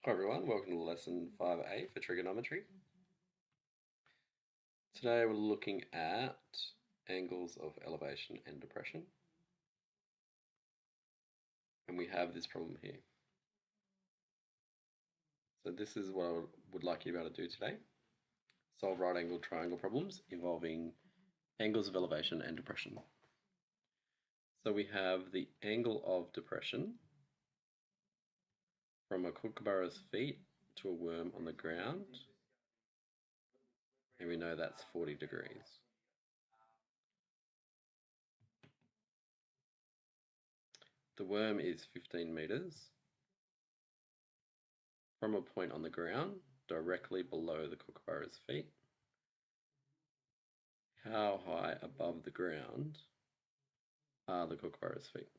Hi everyone, welcome to lesson 5A for trigonometry. Today we're looking at angles of elevation and depression. And we have this problem here. So this is what I would like you to be able to do today. Solve right angle triangle problems involving angles of elevation and depression. So we have the angle of depression from a kookaburra's feet to a worm on the ground. And we know that's 40 degrees. The worm is 15 meters from a point on the ground directly below the kookaburra's feet. How high above the ground are the kookaburra's feet?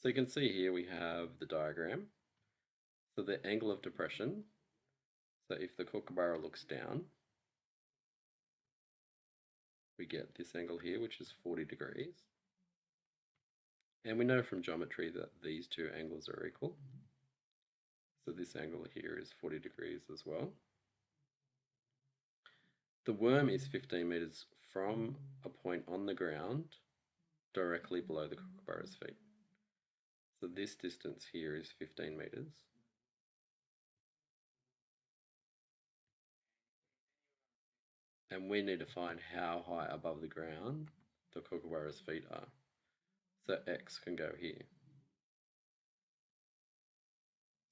So you can see here we have the diagram. So the angle of depression, so if the kookaburra looks down, we get this angle here, which is 40 degrees. And we know from geometry that these two angles are equal. So this angle here is 40 degrees as well. The worm is 15 meters from a point on the ground directly below the kookaburra's feet. So this distance here is 15 meters. And we need to find how high above the ground the kookaburra's feet are. So X can go here.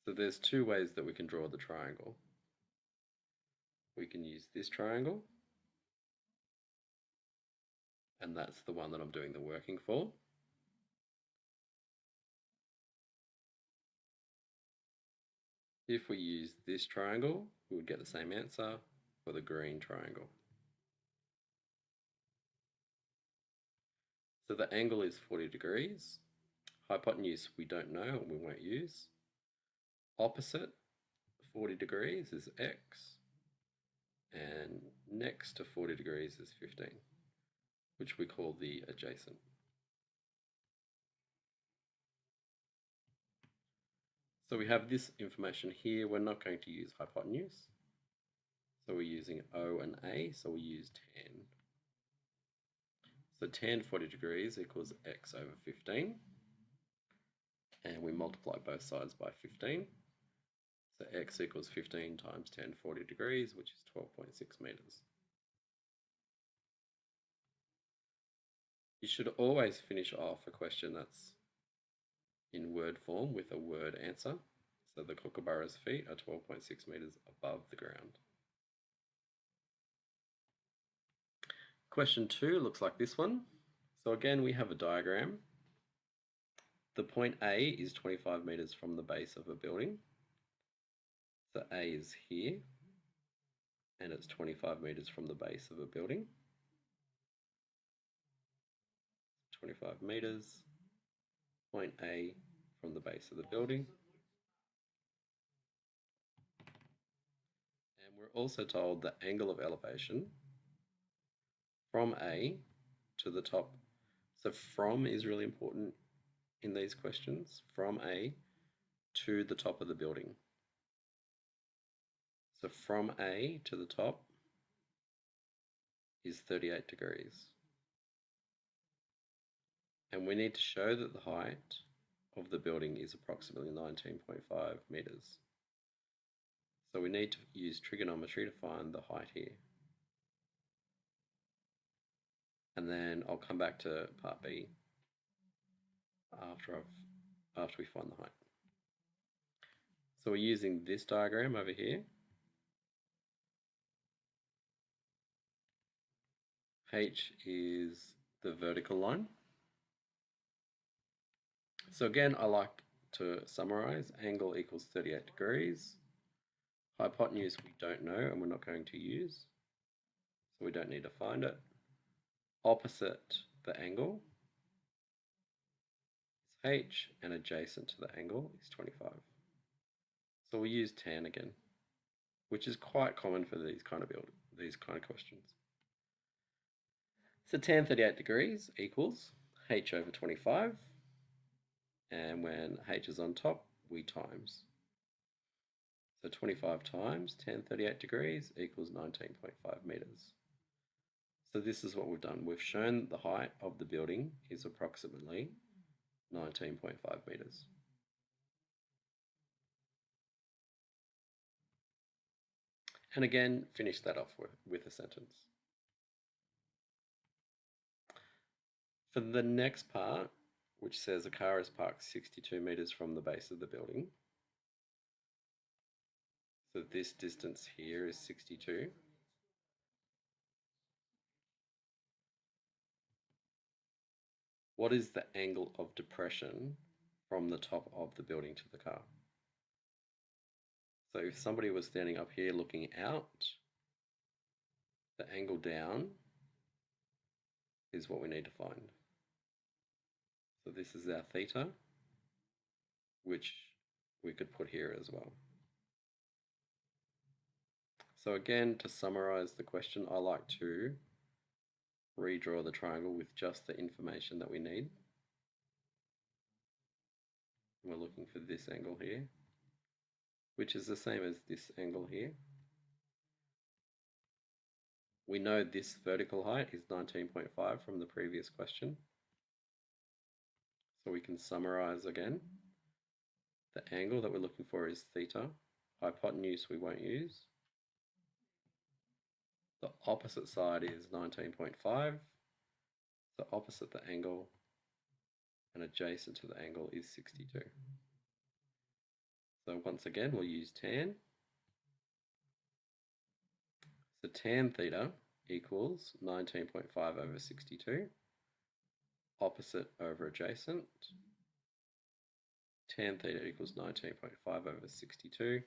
So there's two ways that we can draw the triangle. We can use this triangle, and that's the one that I'm doing the working for. If we use this triangle, we would get the same answer for the green triangle. So the angle is 40 degrees. Hypotenuse we don't know and we won't use. Opposite 40 degrees is X, and next to 40 degrees is 15, which we call the adjacent. So we have this information here. We're not going to use hypotenuse. So we're using O and A, so we use tan. So tan 40 degrees equals X over 15. And we multiply both sides by 15. So X equals 15 times tan 40 degrees, which is 12.6 meters. You should always finish off a question that's in word form with a word answer. So the kookaburra's feet are 12.6 meters above the ground. Question 2 looks like this one. So again, we have a diagram. The point A is 25 meters from the base of a building. So A is here, and it's 25 meters from the base of a building. 25 meters, point A from the base of the building. And we're also told the angle of elevation from A to the top. So from is really important in these questions, from A to the top of the building. So from A to the top is 38 degrees. And we need to show that the height of the building is approximately 19.5 meters. So we need to use trigonometry to find the height here. And then I'll come back to part B after we find the height. So we're using this diagram over here. H is the vertical line. So again, I like to summarize. Angle equals 38 degrees. Hypotenuse we don't know and we're not going to use, so we don't need to find it. Opposite the angle is H, and adjacent to the angle is 25. So we use tan again, which is quite common for these kind of questions. So tan 38 degrees equals H over 25, and when H is on top, we times. So 25 times 10, 38 degrees equals 19.5 meters. So this is what we've done. We've shown the height of the building is approximately 19.5 meters. And again, finish that off with a sentence. For the next part, which says a car is parked 62 meters from the base of the building. So this distance here is 62. What is the angle of depression from the top of the building to the car? So if somebody was standing up here looking out, the angle down is what we need to find. So this is our theta, which we could put here as well. So again, to summarize the question, I like to redraw the triangle with just the information that we need. We're looking for this angle here, which is the same as this angle here. We know this vertical height is 19.5 from the previous question. So we can summarize again. The angle that we're looking for is theta. Hypotenuse we won't use. The opposite side is 19.5. So opposite the angle and adjacent to the angle is 62. So once again, we'll use tan. So tan theta equals 19.5 over 62. Opposite over adjacent. Tan theta equals 19.5 over 62.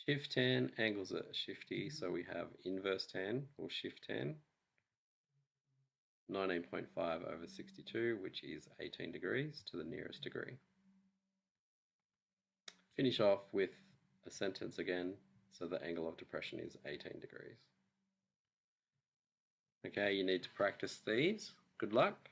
Shift tan, angles are shifty, so we have inverse tan or shift tan. 19.5 over 62, which is 18 degrees to the nearest degree. Finish off with a sentence again, so the angle of depression is 18 degrees. Okay, you need to practice these. Good luck.